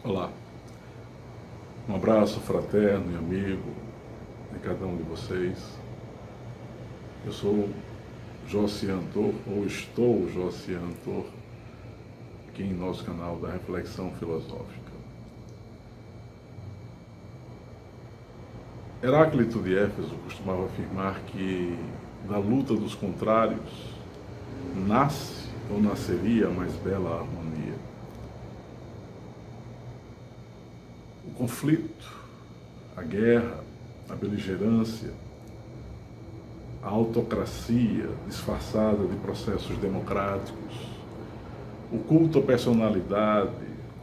Olá, um abraço fraterno e amigo de cada um de vocês. Eu sou Josian Tor, ou estou Josian Tor, aqui em nosso canal da Reflexão Filosófica. Heráclito de Éfeso costumava afirmar que da luta dos contrários nasce ou nasceria a mais bela harmonia. O conflito, a guerra, a beligerância, a autocracia disfarçada de processos democráticos, o culto à personalidade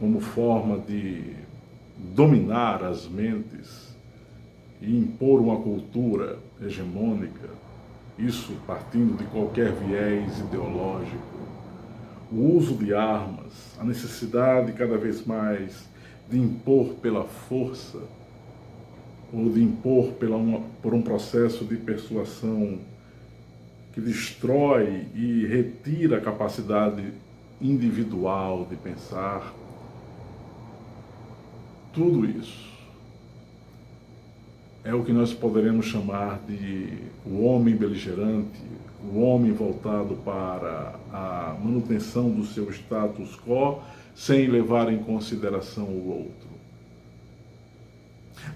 como forma de dominar as mentes e impor uma cultura hegemônica, isso partindo de qualquer viés ideológico, o uso de armas, a necessidade cada vez mais de impor pela força ou de impor por um processo de persuasão que destrói e retira a capacidade individual de pensar. Tudo isso é o que nós poderemos chamar de o homem beligerante, o homem voltado para a manutenção do seu status quo sem levar em consideração o outro.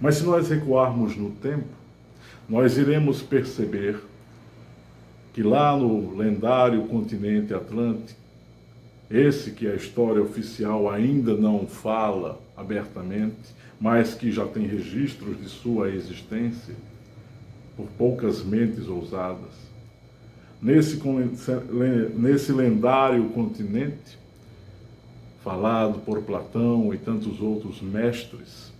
Mas se nós recuarmos no tempo, nós iremos perceber que lá no lendário continente Atlântico, esse que a história oficial ainda não fala abertamente, mas que já tem registros de sua existência por poucas mentes ousadas, nesse lendário continente, falado por Platão e tantos outros mestres,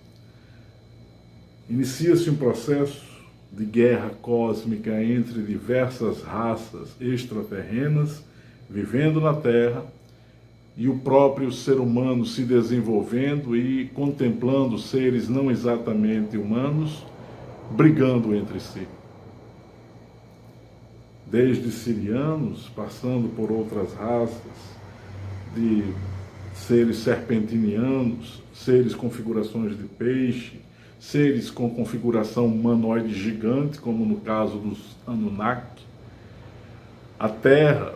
inicia-se um processo de guerra cósmica entre diversas raças extraterrenas vivendo na Terra e o próprio ser humano se desenvolvendo e contemplando seres não exatamente humanos brigando entre si. Desde sirianos, passando por outras raças, de seres serpentinianos, seres com configurações de peixe, seres com configuração humanoide gigante, como no caso dos Anunnaki. A Terra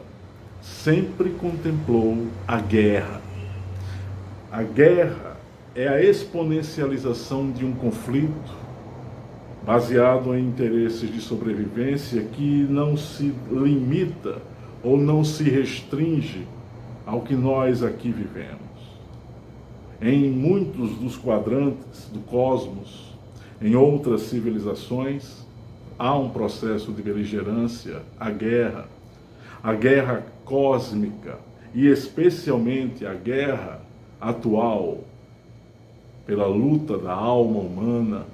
sempre contemplou a guerra. A guerra é a exponencialização de um conflito baseado em interesses de sobrevivência que não se limita ou não se restringe ao que nós aqui vivemos. Em muitos dos quadrantes do cosmos, em outras civilizações, há um processo de beligerância, a guerra cósmica e especialmente a guerra atual pela luta da alma humana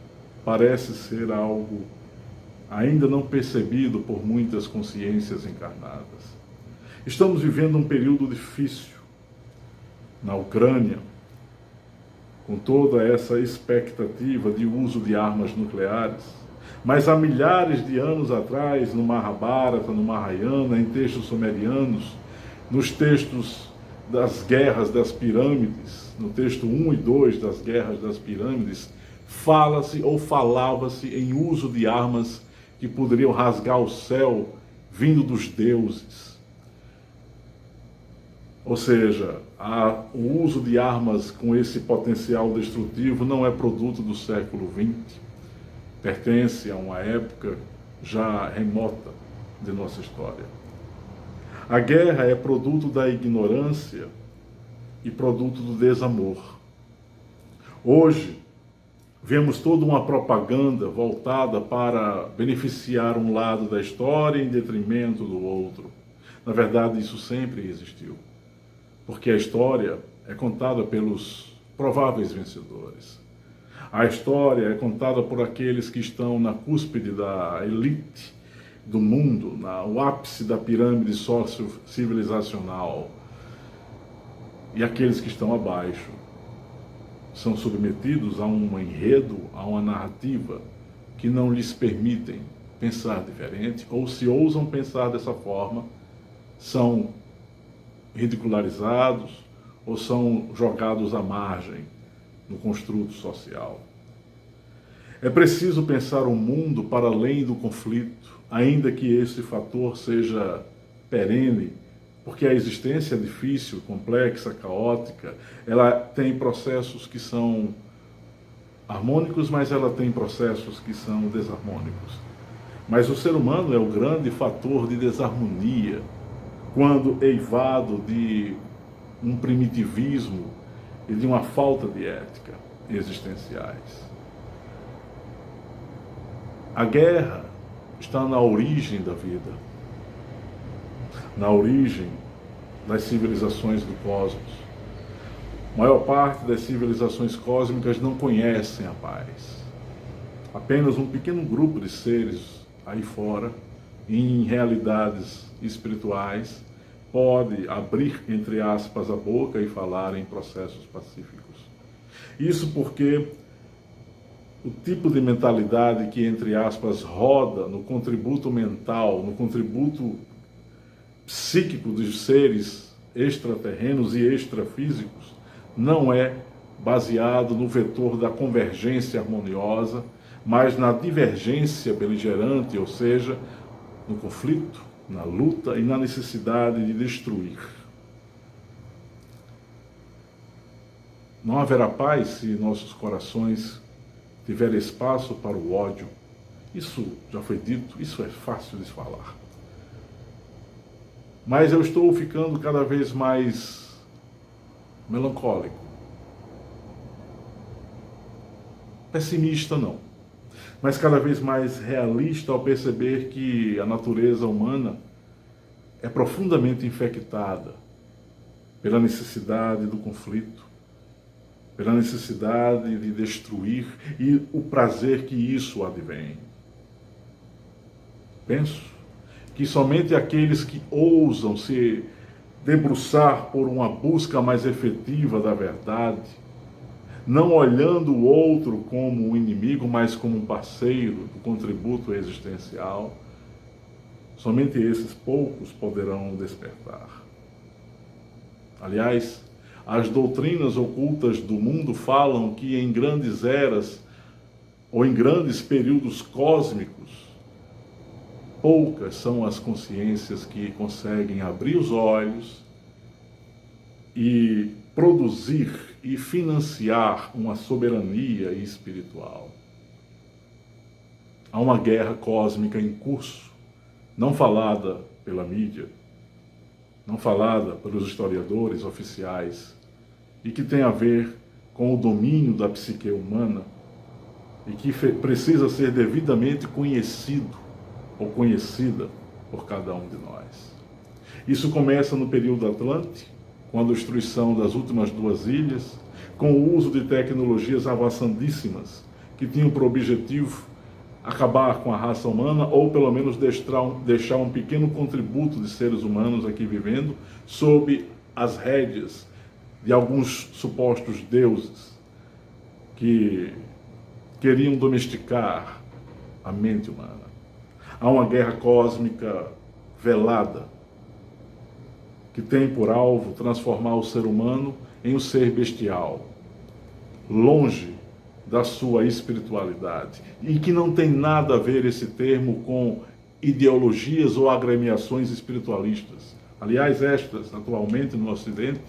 parece ser algo ainda não percebido por muitas consciências encarnadas. Estamos vivendo um período difícil na Ucrânia, com toda essa expectativa de uso de armas nucleares, mas há milhares de anos atrás, no Mahabharata, no Mahayana, em textos sumerianos, nos textos das guerras das pirâmides, no texto 1 e 2 das guerras das pirâmides, fala-se ou falava-se em uso de armas que poderiam rasgar o céu vindo dos deuses. Ou seja, o uso de armas com esse potencial destrutivo não é produto do século XX, pertence a uma época já remota de nossa história. A guerra é produto da ignorância e produto do desamor. Hoje, vemos toda uma propaganda voltada para beneficiar um lado da história em detrimento do outro. Na verdade, isso sempre existiu, porque a história é contada pelos prováveis vencedores. A história é contada por aqueles que estão na cúspide da elite do mundo, no ápice da pirâmide socio-civilizacional. E aqueles que estão abaixo são submetidos a um enredo, a uma narrativa que não lhes permitem pensar diferente, ou se ousam pensar dessa forma, são ridicularizados ou são jogados à margem no construto social. É preciso pensar o mundo para além do conflito, ainda que esse fator seja perene, porque a existência é difícil, complexa, caótica, ela tem processos que são harmônicos, mas ela tem processos que são desarmônicos. Mas o ser humano é o grande fator de desarmonia, quando eivado de um primitivismo e de uma falta de ética existenciais. A guerra está na origem da vida, na origem das civilizações do cosmos. A maior parte das civilizações cósmicas não conhecem a paz. Apenas um pequeno grupo de seres aí fora, em realidades espirituais, pode abrir, entre aspas, a boca e falar em processos pacíficos. Isso porque o tipo de mentalidade que, entre aspas, roda no contributo mental, no contributo psíquico dos seres extraterrenos e extrafísicos, não é baseado no vetor da convergência harmoniosa, mas na divergência beligerante, ou seja, no conflito, na luta e na necessidade de destruir. Não haverá paz se nossos corações tiver espaço para o ódio. Isso já foi dito, isso é fácil de falar. Mas eu estou ficando cada vez mais melancólico. Pessimista não, mas cada vez mais realista ao perceber que a natureza humana é profundamente infectada pela necessidade do conflito, pela necessidade de destruir e o prazer que isso advém. Penso que somente aqueles que ousam se debruçar por uma busca mais efetiva da verdade, não olhando o outro como um inimigo, mas como um parceiro do contributo existencial, somente esses poucos poderão despertar. Aliás, as doutrinas ocultas do mundo falam que em grandes eras ou em grandes períodos cósmicos, poucas são as consciências que conseguem abrir os olhos e produzir e financiar uma soberania espiritual. Há uma guerra cósmica em curso, não falada pela mídia, não falada pelos historiadores oficiais, e que tem a ver com o domínio da psique humana e que precisa ser devidamente conhecido ou conhecida por cada um de nós. Isso começa no período Atlântico, com a destruição das últimas 2 ilhas, com o uso de tecnologias avançadíssimas que tinham por objetivo acabar com a raça humana, ou pelo menos deixar um pequeno contributo de seres humanos aqui vivendo sob as rédeas de alguns supostos deuses que queriam domesticar a mente humana. Há uma guerra cósmica velada que tem por alvo transformar o ser humano em um ser bestial, longe da sua espiritualidade, e que não tem nada a ver esse termo com ideologias ou agremiações espiritualistas. Aliás, estas, atualmente no Ocidente,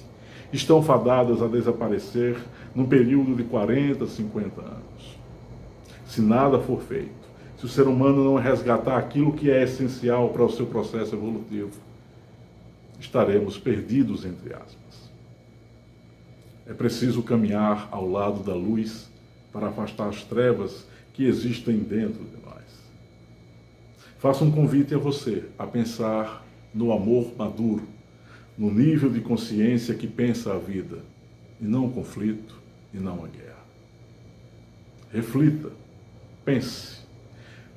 estão fadadas a desaparecer num período de 40, 50 anos. Se nada for feito, se o ser humano não resgatar aquilo que é essencial para o seu processo evolutivo, estaremos perdidos, entre aspas. É preciso caminhar ao lado da luz para afastar as trevas que existem dentro de nós. Faço um convite a você a pensar no amor maduro, no nível de consciência que pensa a vida, e não o conflito, e não a guerra. Reflita, pense,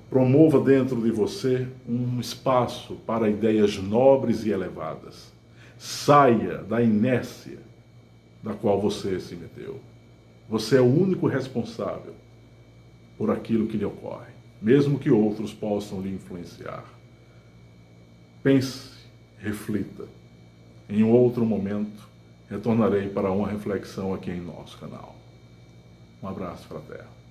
promova dentro de você um espaço para ideias nobres e elevadas. Saia da inércia da qual você se meteu. Você é o único responsável por aquilo que lhe ocorre, mesmo que outros possam lhe influenciar. Pense, reflita. Em um outro momento, retornarei para uma reflexão aqui em nosso canal. Um abraço fraterno.